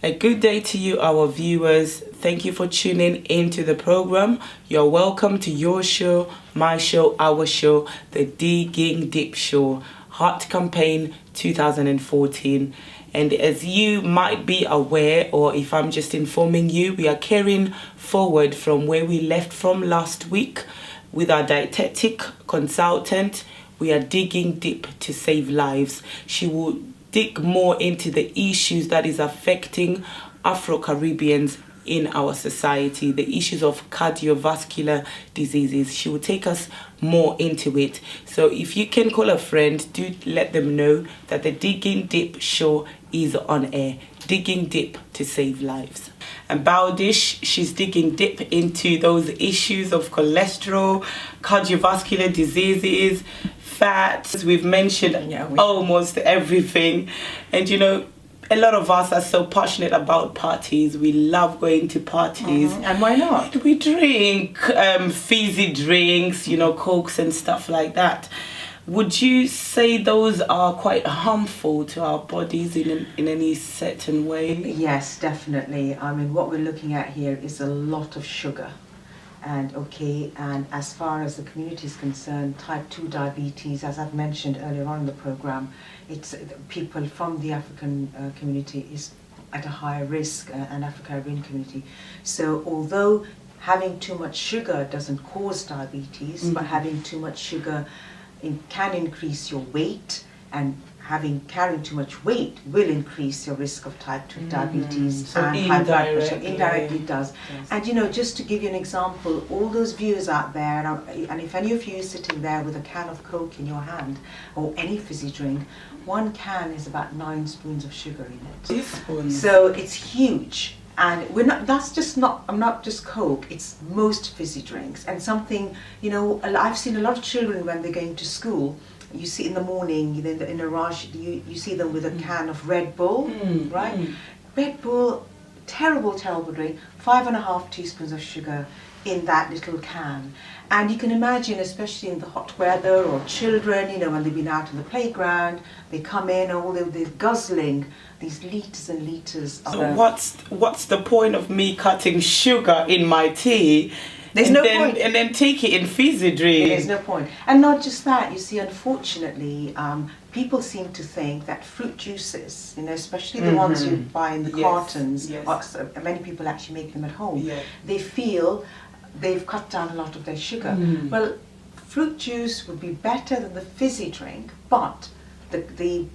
A good day to you, our viewers. Thank you for tuning into the program. You're welcome to your show, my show, our show, the Digging Deep Show, Heart Campaign 2014. And as you might be aware, or if I'm just informing you, we are carrying forward from where we left from last week with our dietetic consultant. We are digging deep to save lives. She will dig more into the issues that is affecting Afro-Caribbeans in our society, the issues of cardiovascular diseases. She will take us more into it. So if you can call a friend, do let them know that the Digging Deep show is on air. Digging deep to save lives. And Baldish, she's digging deep into those issues of cholesterol, cardiovascular diseases, fats. We've mentioned almost everything. And you know, a lot of us are so passionate about parties. We love going to parties. And why not? We drink fizzy drinks, you know, cokes and stuff like that. Would you say those are quite harmful to our bodies in any certain way? Yes, definitely. I mean, what we're looking at here is a lot of sugar. And as far as the community is concerned, type 2 diabetes, as I've mentioned earlier on in the program, it's people from the African community is at a higher risk, and Afro-Caribbean community. So although having too much sugar doesn't cause diabetes, but having too much sugar can increase your weight, and carrying too much weight will increase your risk of type 2 diabetes so and high blood pressure. Indirectly does. Yes. And you know, just to give you an example, all those viewers out there, and if any of you are sitting there with a can of Coke in your hand, or any fizzy drink, one can is about 9 spoons of sugar in it. 2 spoons. So it's huge. And I'm not just Coke, it's most fizzy drinks. And something, you know, I've seen a lot of children when they're going to school, you see in the morning, in a rush, you see them with a can of Red Bull, right? Red Bull, terrible drink, 5.5 teaspoons of sugar in that little can. And you can imagine, especially in the hot weather, or children, you know, when they've been out on the playground, they come in, they're guzzling these litres and litres. So what's the point of me cutting sugar in my tea? There's no point. And then take it in fizzy drink. There's no point. And not just that, you see, unfortunately, people seem to think that fruit juices, you know, especially the ones you buy in the cartons, many people actually make them at home, they feel they've cut down a lot of their sugar. Well, fruit juice would be better than the fizzy drink, but the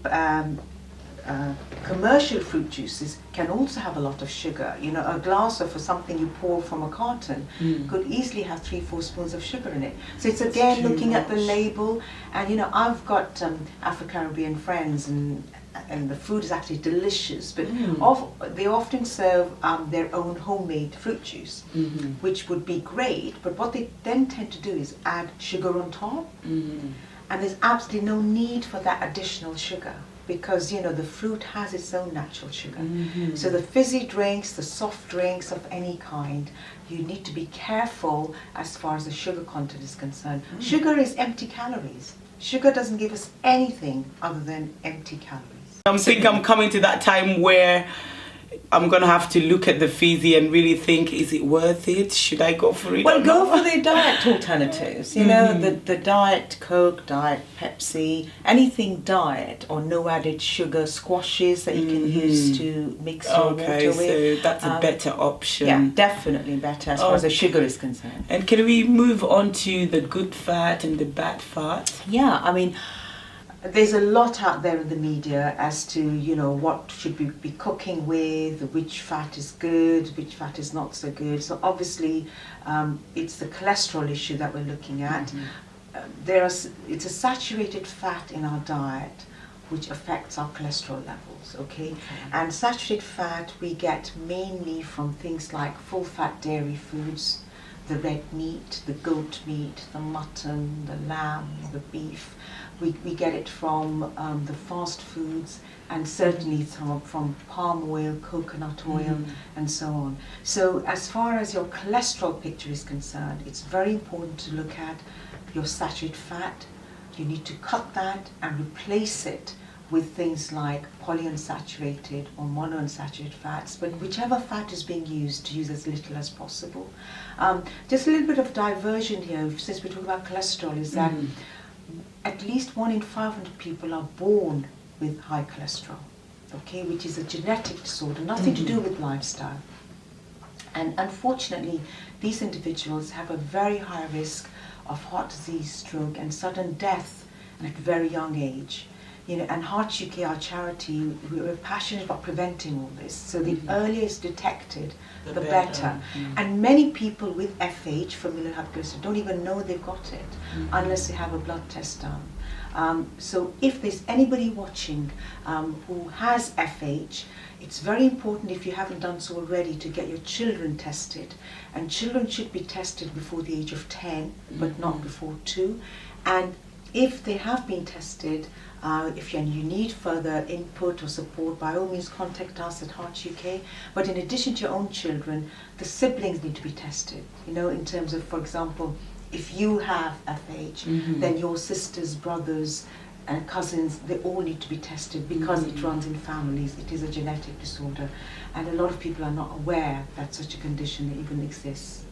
commercial fruit juices can also have a lot of sugar. You know, a glass of something you pour from a carton could easily have 3-4 spoons of sugar in it. So it's again looking at the label. And you know, I've got Afro-Caribbean friends, and the food is actually delicious, but they often serve their own homemade fruit juice, which would be great, but what they then tend to do is add sugar on top, and there's absolutely no need for that additional sugar, because you know, the fruit has its own natural sugar. So the fizzy drinks, the soft drinks of any kind, you need to be careful as far as the sugar content is concerned. Sugar is empty calories. Sugar doesn't give us anything other than empty calories. I think I'm coming to that time where I'm going to have to look at the fizzy and really think, is it worth it? Should I go for it? Well, go for the diet alternatives. You know, the diet Coke, diet Pepsi, anything diet or no added sugar squashes that you can use to mix your water with. So that's a better option. Yeah, definitely better as far as the sugar is concerned. And can we move on to the good fat and the bad fat? Yeah, I mean, there's a lot out there in the media as to, you know, what should we be cooking with, which fat is good, which fat is not so good. So obviously, it's the cholesterol issue that we're looking at. It's a saturated fat in our diet which affects our cholesterol levels, okay? And saturated fat we get mainly from things like full-fat dairy foods, the red meat, the goat meat, the mutton, the lamb, the beef. We get it from the fast foods, and certainly from palm oil, coconut oil, and so on. So as far as your cholesterol picture is concerned, it's very important to look at your saturated fat. You need to cut that and replace it with things like polyunsaturated or monounsaturated fats, but whichever fat is being used, to use as little as possible. Just a little bit of diversion here, since we're talking about cholesterol, is that at least 1 in 500 people are born with high cholesterol, okay, which is a genetic disorder, nothing to do with lifestyle. And unfortunately, these individuals have a very high risk of heart disease, stroke, and sudden death at a very young age. You know, and Heart UK, our charity, we're passionate about preventing all this. So the earlier it's detected, the better. And many people with FH, familial hypercholesterol, don't even know they've got it unless they have a blood test done. So if there's anybody watching who has FH, it's very important, if you haven't done so already, to get your children tested. And children should be tested before the age of 10, but not before 2. And if they have been tested, if you need further input or support, by all means contact us at Heart UK. But in addition to your own children, the siblings need to be tested. You know, in terms of, for example, if you have FH, then your sisters, brothers, and cousins, they all need to be tested because it runs in families. It is a genetic disorder, and a lot of people are not aware that such a condition even exists.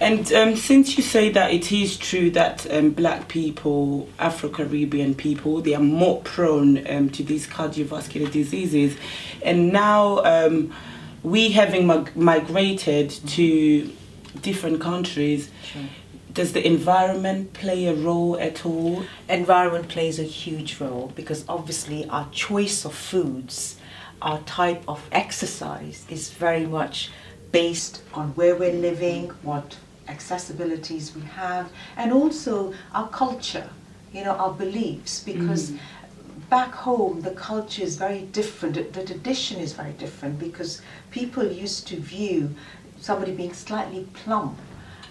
And since you say that it is true that black people, Afro-Caribbean people, they are more prone to these cardiovascular diseases, and now we having migrated to different countries, does the environment play a role at all? Environment plays a huge role, because obviously our choice of foods, our type of exercise is very much based on where we're living, what accessibilities we have, and also our culture, you know, our beliefs, because back home the culture is very different, the tradition is very different, because people used to view somebody being slightly plump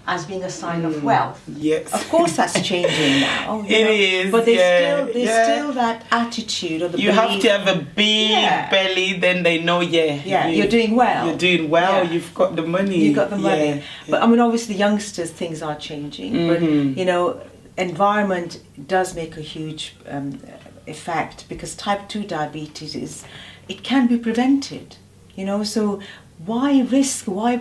as being a sign of wealth. Yes. Of course that's changing now. It is. But there's still that attitude or the you belief. have to have a big belly, then they know, you're doing well. You're doing well, you've got the money. You've got the money. Yeah. But I mean, obviously youngsters, things are changing. But, you know, environment does make a huge effect, because type 2 diabetes it can be prevented, you know, so why risk? Why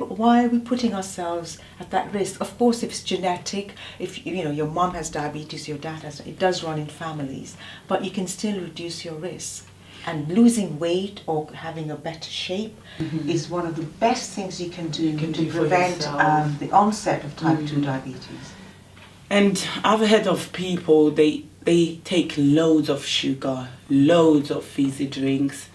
are we putting ourselves at that risk? Of course, if it's genetic, if you know your mom has diabetes, your dad has, it does run in families, but you can still reduce your risk. And losing weight or having a better shape is one of the best things you can do to prevent the onset of type 2 diabetes. And I've heard of people, they take loads of sugar, loads of fizzy drinks,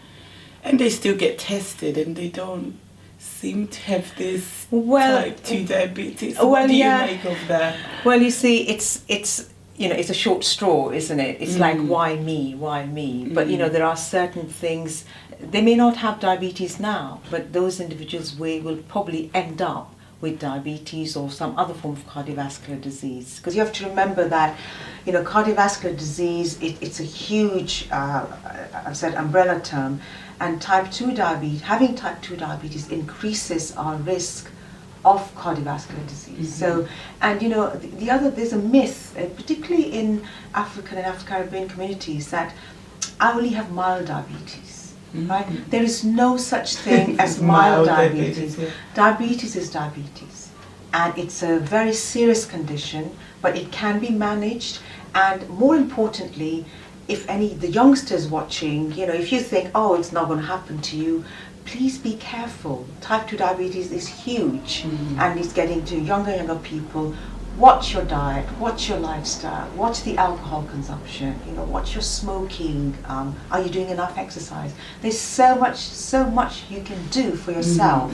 and they still get tested and they don't seem to have this type 2 diabetes. What do you make of that? Well, you see, it's you know, it's a short straw, isn't it? It's like, why me? But you know, there are certain things, they may not have diabetes now, but those individuals will probably end up with diabetes or some other form of cardiovascular disease. Because you have to remember that, you know, cardiovascular disease, it's a huge, I've said, umbrella term, and type 2 diabetes, having type 2 diabetes increases our risk of cardiovascular disease. So, and you know, there's a myth, particularly in African and Afro-Caribbean communities, that I only have mild diabetes, right? There is no such thing as mild diabetes. Diabetes is diabetes, and it's a very serious condition, but it can be managed. And more importantly, if the youngsters watching, you know, if you think, oh, it's not going to happen to you, please be careful. Type 2 diabetes is huge, and it's getting to younger people. Watch your diet, watch your lifestyle, watch the alcohol consumption, you know, watch your smoking, are you doing enough exercise? There's so much you can do for yourself.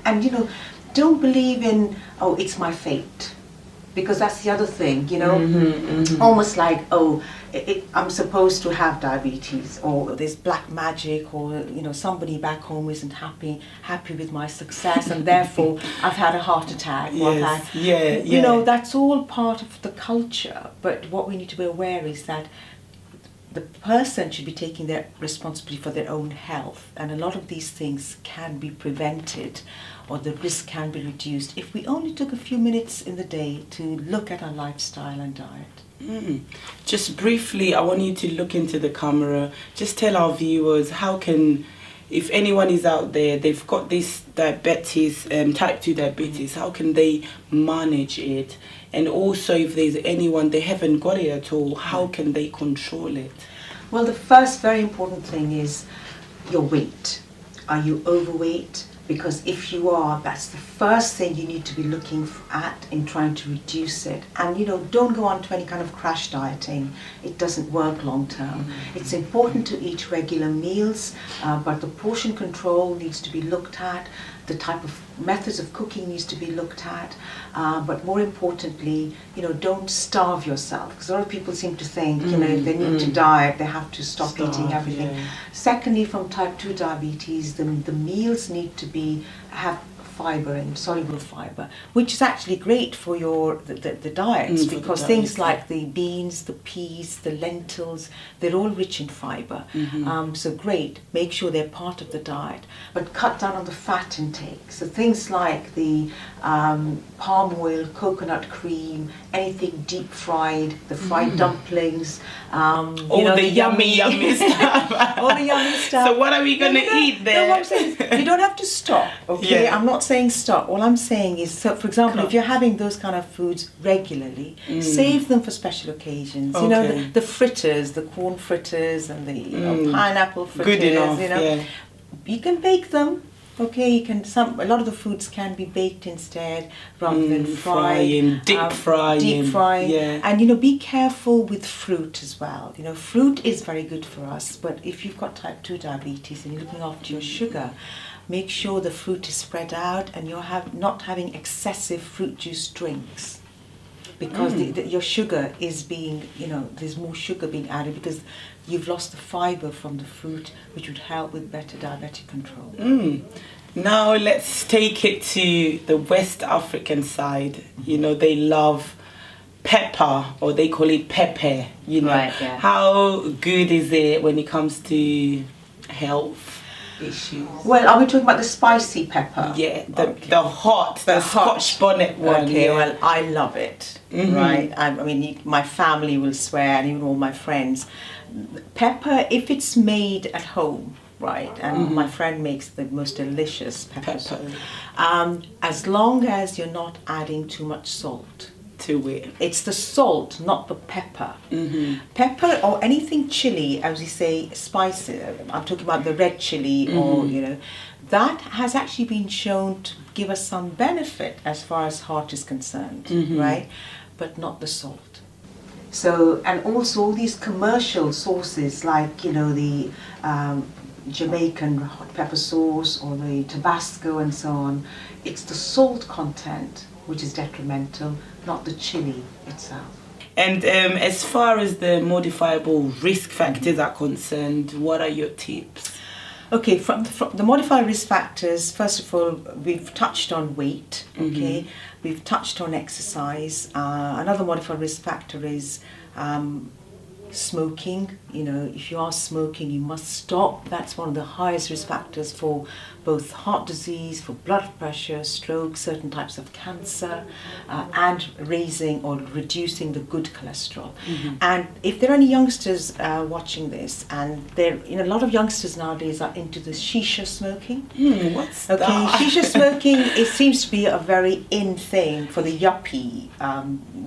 And you know, don't believe in, oh, it's my fate. Because that's the other thing, you know, almost like, oh, I'm supposed to have diabetes, or there's black magic, or you know, somebody back home isn't happy with my success, and therefore I've had a heart attack. You know, that's all part of the culture. But what we need to be aware is that the person should be taking their responsibility for their own health, and a lot of these things can be prevented, or the risk can be reduced if we only took a few minutes in the day to look at our lifestyle and diet. Just briefly, I want you to look into the camera. Just tell our viewers how can, if anyone is out there, they've got this diabetes, type 2 diabetes, how can they manage it? And also, if there's anyone they haven't got it at all, how can they control it? Well, the first very important thing is your weight. Are you overweight? Because if you are, that's the first thing you need to be looking at in trying to reduce it. And don't go on to any kind of crash dieting. It doesn't work long term. It's important to eat regular meals, but the portion control needs to be looked at. The type of methods of cooking needs to be looked at, but more importantly, don't starve yourself, because a lot of people seem to think, if they need to diet, they have to stop eating everything. Yeah. Secondly, from type 2 diabetes, the meals need to have fiber and soluble fiber, which is actually great for the diets, because things like the beans, the peas, the lentils, they're all rich in fiber. So great, make sure they're part of the diet, but cut down on the fat intake. So things like the palm oil, coconut cream, anything deep fried, the fried dumplings, all the yummy stuff. All the yummy stuff. So what are we going to eat there? No, what I'm saying is, you don't have to stop, okay? Yeah. I'm not saying stop. All I'm saying is, so for example, if you're having those kind of foods regularly, save them for special occasions. Okay. The fritters, the corn fritters and the pineapple fritters. Good enough, You can bake them. Okay, you can. A lot of the foods can be baked instead, rather than frying, deep frying. Yeah. And be careful with fruit as well. Fruit is very good for us, but if you've got type 2 diabetes and you're looking after your sugar, make sure the fruit is spread out and you're not having excessive fruit juice drinks, because your sugar is being, there's more sugar being added because you've lost the fiber from the fruit, which would help with better diabetic control. Now let's take it to the West African side. They love pepper, or they call it pepper. Right, yeah. How good is it when it comes to health issues? Well, are we talking about the spicy pepper? Yeah, the hot, the Scotch bonnet one. Okay, well, I love it, right? I mean, my family will swear, and even all my friends. Pepper, if it's made at home, right, and my friend makes the most delicious pepper. As long as you're not adding too much salt to it. It's the salt, not the pepper. Pepper or anything chili, as we say, spicy. I'm talking about the red chili, or that has actually been shown to give us some benefit as far as heart is concerned, right? But not the salt. So, and also all these commercial sauces like, the Jamaican hot pepper sauce or the Tabasco and so on, it's the salt content which is detrimental, not the chili itself. And as far as the modifiable risk factors are concerned, what are your tips? Okay, from the modified risk factors, first of all, we've touched on weight, okay? We've touched on exercise. Another modified risk factor is smoking. If you are smoking, you must stop. That's one of the highest risk factors for both heart disease, for blood pressure, stroke, certain types of cancer, and raising or reducing the good cholesterol. And if there are any youngsters watching this, and a lot of youngsters nowadays are into the shisha smoking. What's that? Shisha smoking, it seems to be a very in thing for the yuppie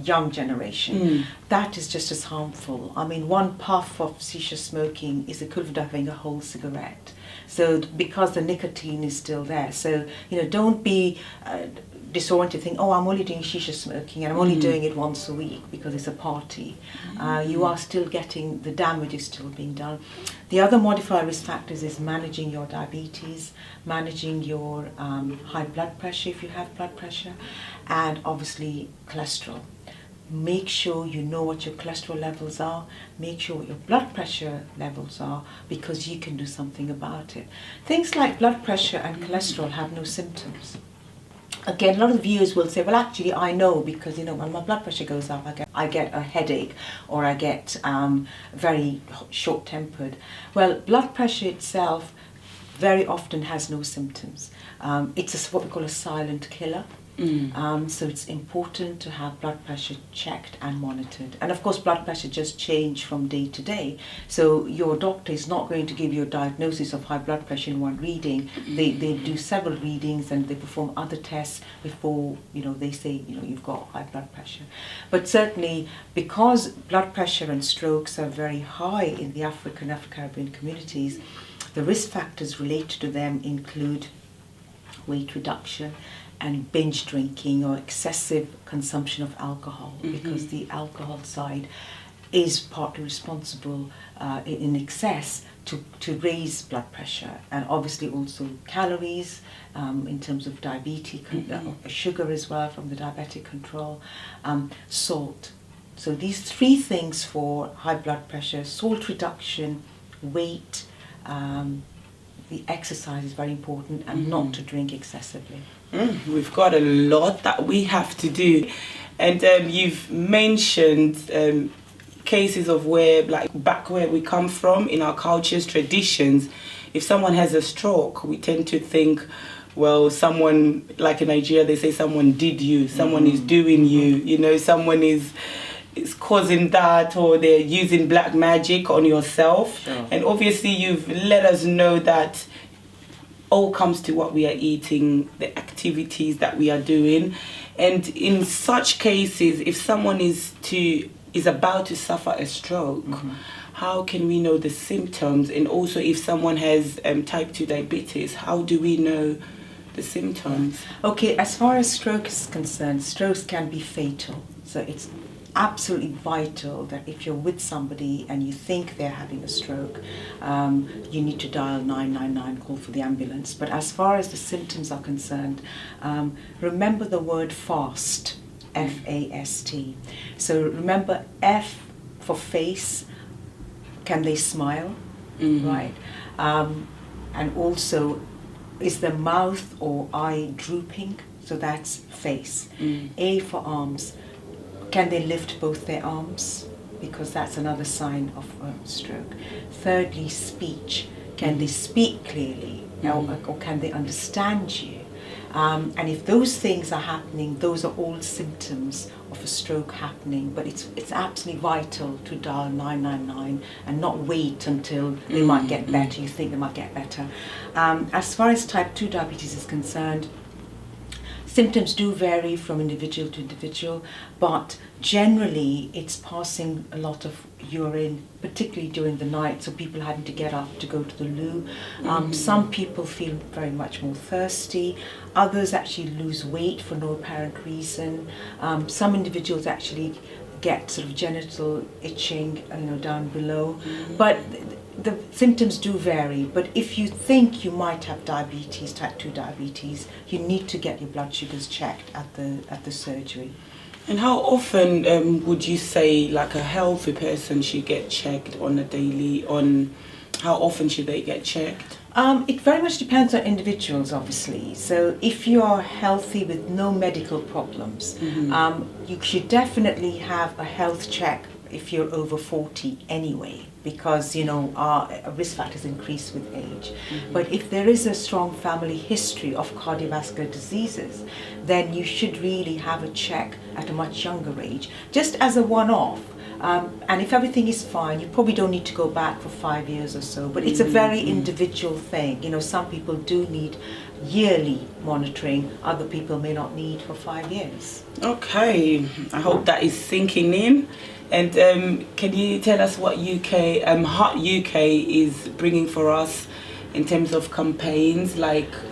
young generation. That is just as harmful. I mean, one puff of shisha smoking is equivalent to having a whole cigarette. So because the nicotine is still there. So, don't be disoriented, think, oh, I'm only doing shisha smoking and I'm only doing it once a week because it's a party. You are still getting, the damage is still being done. The other modifier risk factors is managing your diabetes, managing your high blood pressure if you have blood pressure, and obviously cholesterol. Make sure you know what your cholesterol levels are, make sure what your blood pressure levels are, because you can do something about it. Things like blood pressure and cholesterol have no symptoms. Again, a lot of viewers will say, well, actually, I know, because, when my blood pressure goes up, I get a headache, or I get very short-tempered. Well, blood pressure itself very often has no symptoms. It's what we call a silent killer. So it's important to have blood pressure checked and monitored. And of course, blood pressure just change from day to day. So your doctor is not going to give you a diagnosis of high blood pressure in one reading. They do several readings and they perform other tests before they say you've got high blood pressure. But certainly, because blood pressure and strokes are very high in the African and Afro-Caribbean communities, the risk factors related to them include weight reduction and binge drinking or excessive consumption of alcohol, because the alcohol side is partly responsible in excess to raise blood pressure, and obviously also calories in terms of diabetes, sugar as well from the diabetic control, salt. So these three things for high blood pressure: salt reduction, weight, the exercise is very important, and not to drink excessively. We've got a lot that we have to do, and you've mentioned cases of where, like back where we come from in our cultures, traditions, if someone has a stroke, we tend to think, well, someone, like in Nigeria, they say someone did you, someone is doing you, someone is causing that, or they're using black magic on yourself. Sure. And obviously you've let us know that all comes to what we are eating, the activities that we are doing. And in such cases, if someone is about to suffer a stroke, how can we know the symptoms? And also if someone has type 2 diabetes, how do we know the symptoms? Okay, as far as stroke is concerned, strokes can be fatal. So it's absolutely vital that if you're with somebody and you think they're having a stroke, you need to dial 999, call for the ambulance. But as far as the symptoms are concerned, remember the word FAST, F-A-S-T. So remember F for face, can they smile, right? And also, is the mouth or eye drooping? So that's face. A for arms. Can they lift both their arms? Because that's another sign of stroke. Thirdly, speech. Can they speak clearly? Or can they understand you? And if those things are happening, those are all symptoms of a stroke happening. But it's absolutely vital to dial 999 and not wait until they might get better, you think they might get better. As far as type 2 diabetes is concerned, symptoms do vary from individual to individual, but generally it's passing a lot of urine, particularly during the night, so people having to get up to go to the loo. Some people feel very much more thirsty, others actually lose weight for no apparent reason. Some individuals actually get sort of genital itching, down below. But the symptoms do vary, but if you think you might have diabetes, type 2 diabetes, you need to get your blood sugars checked at the surgery. And how often would you say, like, a healthy person should get checked how often should they get checked? It very much depends on individuals, obviously. So if you are healthy with no medical problems, you should definitely have a health check if you're over 40 anyway, because our risk factors increase with age. But if there is a strong family history of cardiovascular diseases, then you should really have a check at a much younger age, just as a one-off. And if everything is fine, you probably don't need to go back for 5 years or so, but it's a very individual thing. Some people do need yearly monitoring, other people may not need for 5 years. Okay, I hope that is sinking in. And can you tell us what Heart UK is bringing for us in terms of campaigns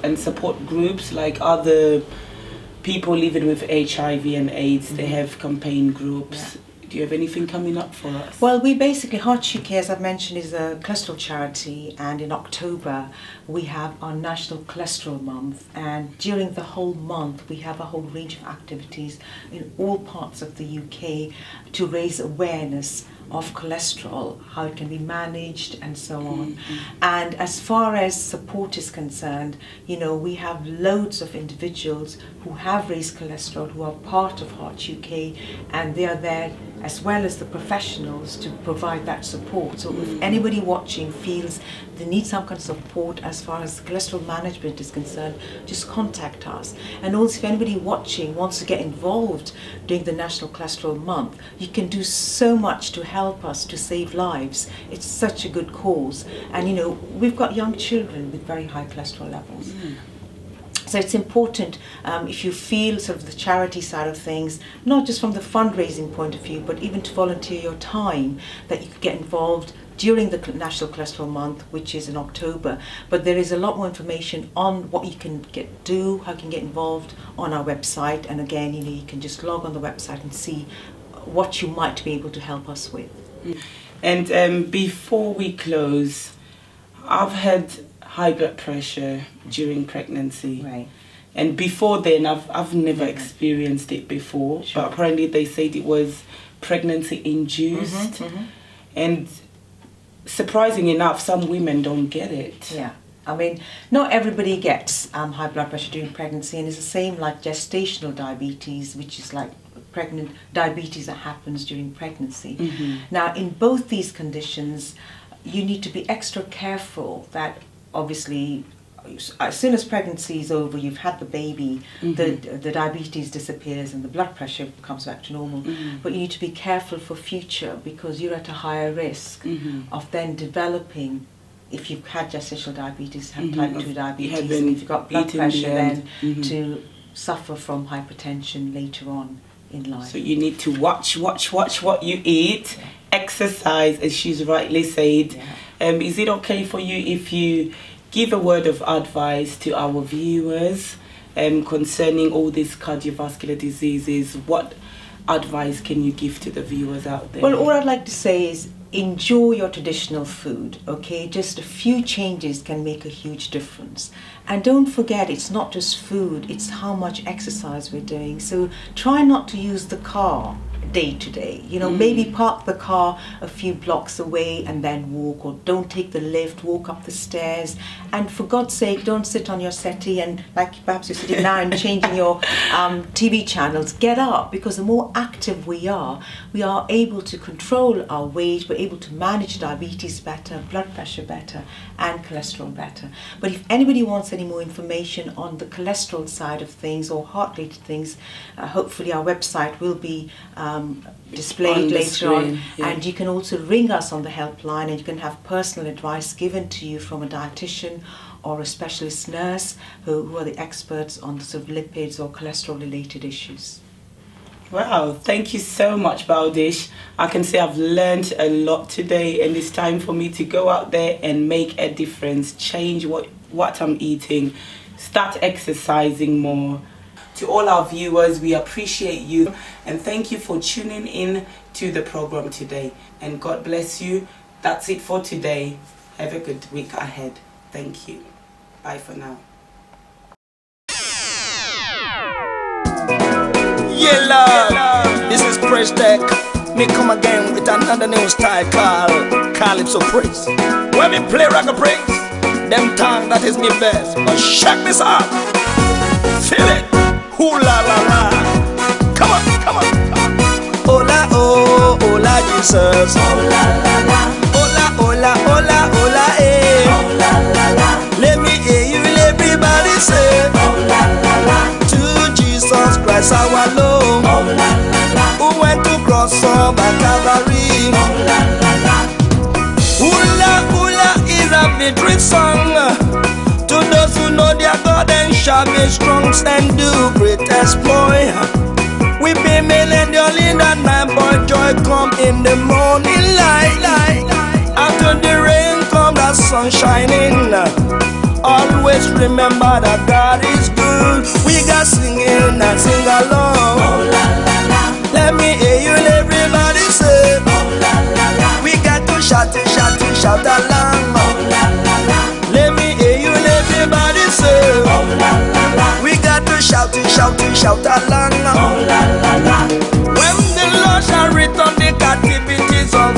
and support groups, like other people living with HIV and AIDS? They have campaign groups. Yeah. Do you have anything coming up for us? Well, we basically, Heart UK, as I've mentioned, is a cholesterol charity, and in October we have our National Cholesterol Month, and during the whole month we have a whole range of activities in all parts of the UK to raise awareness of cholesterol, how it can be managed and so on. And as far as support is concerned, you know, we have loads of individuals who have raised cholesterol who are part of Heart UK, and they are there as well as the professionals to provide that support. So if anybody watching feels they need some kind of support as far as cholesterol management is concerned, just contact us. And also if anybody watching wants to get involved during the National Cholesterol Month, you can do so much to help us to save lives. It's such a good cause. And you know, we've got young children with very high cholesterol levels. So it's important, if you feel sort of the charity side of things, not just from the fundraising point of view, but even to volunteer your time, that you could get involved during the National Cholesterol Month, which is in October. But there is a lot more information on what you can do, how you can get involved on our website. And again, you know, you can just log on the website and see what you might be able to help us with. And before we close, I've had high blood pressure during pregnancy. Right. And before then, I've never experienced it before. Sure. But apparently they said it was pregnancy induced. And surprising enough, some women don't get it. Yeah. I mean, not everybody gets high blood pressure during pregnancy, and it's the same like gestational diabetes, which is like pregnant diabetes that happens during pregnancy. Now, in both these conditions, you need to be extra careful that obviously as soon as pregnancy is over, you've had the baby, the diabetes disappears and the blood pressure comes back to normal. But you need to be careful for future, because you're at a higher risk of then developing, if you've had gestational diabetes, have type 2 diabetes, and if you've got blood pressure, then to suffer from hypertension later on in life. So you need to watch what you eat, exercise, as she's rightly said. Is it okay for you if you give a word of advice to our viewers concerning all these cardiovascular diseases? What advice can you give to the viewers out there? Well, all I'd like to say is enjoy your traditional food, okay? Just a few changes can make a huge difference. And don't forget, it's not just food, it's how much exercise we're doing. So try not to use the car day to day. You know, maybe park the car a few blocks away and then walk, or don't take the lift, walk up the stairs. And for God's sake, don't sit on your settee and, like perhaps you're sitting now and changing your TV channels. Get up, because the more active we are able to control our weight, we're able to manage diabetes better, blood pressure better, and cholesterol better. But if anybody wants any more information on the cholesterol side of things or heart-related things, hopefully our website will be displayed later on, and you can also ring us on the helpline, and you can have personal advice given to you from a dietitian or a specialist nurse who are the experts on the sort of lipids or cholesterol related issues. Wow, thank you so much, Baldish. I can say I've learned a lot today, and it's time for me to go out there and make a difference, change what I'm eating, start exercising more. To all our viewers, we appreciate you, and thank you for tuning in to the program today. And God bless you. That's it for today. Have a good week ahead. Thank you. Bye for now. Yeah, Lord, this is Fresh Tech. Me come again with another new style called Calypso Praise. When me play rock and praise, them tongue that is me best. But check this out. Feel it. Ooh la la la. Come on, come on, come on. Hola, oh, hola, Jesus. Hola la la. Hola, hola, hola, hola, eh. Hola la la. Let me hear you, everybody say. Hola la la. To Jesus Christ our Lord. Hola la la. Who went to cross on Calvary. Hola la la. Hula, hula is a victory song. To those who know their God and shall be strong and do great exploit. We be millennial in that night, but joy come in the morning light. After the rain come the sun shining. Always remember that God is good. We got singing and sing along. Oh la la la. Let me hear you, everybody say. Oh la la la. We got to shout along. Oh la la la. Let me hear you, everybody say. Oh la la la. We got to shout along. Oh la la la. When the Lord shall return the captivities of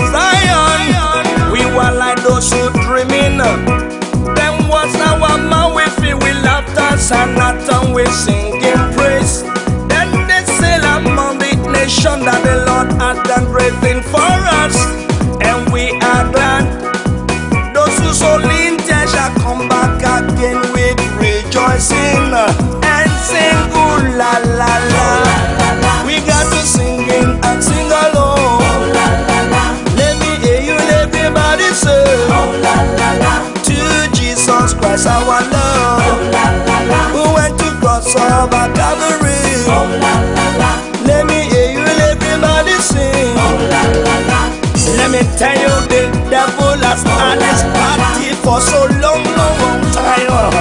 done great thing for us, and we are glad. Those who sold in death shall come back again with rejoicing and sing ooh la la la. We got to sing in and sing along. Let me hear you, everybody say to Jesus Christ our Lord, who went to cross over Calvary. Let me hear you, everybody sing. Let me tell you, the devil has had this party for so long, long time.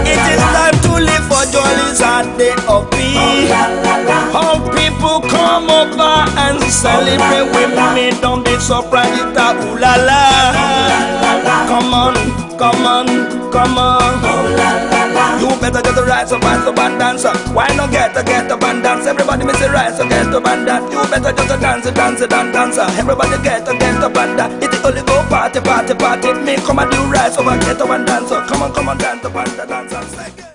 It is time to live for jollies at the peace. All people come over and celebrate with me. Don't be surprised, it's a ooh la la. Come on, come on, come on. You better get the rise up and dance. Why not get up and dance? Everybody miss the rise up, get up and dance. You better just dance and dance. Everybody get up and dance. It's the only go party. Me come and do rise up and get up and dance. Come on, dance up and dance.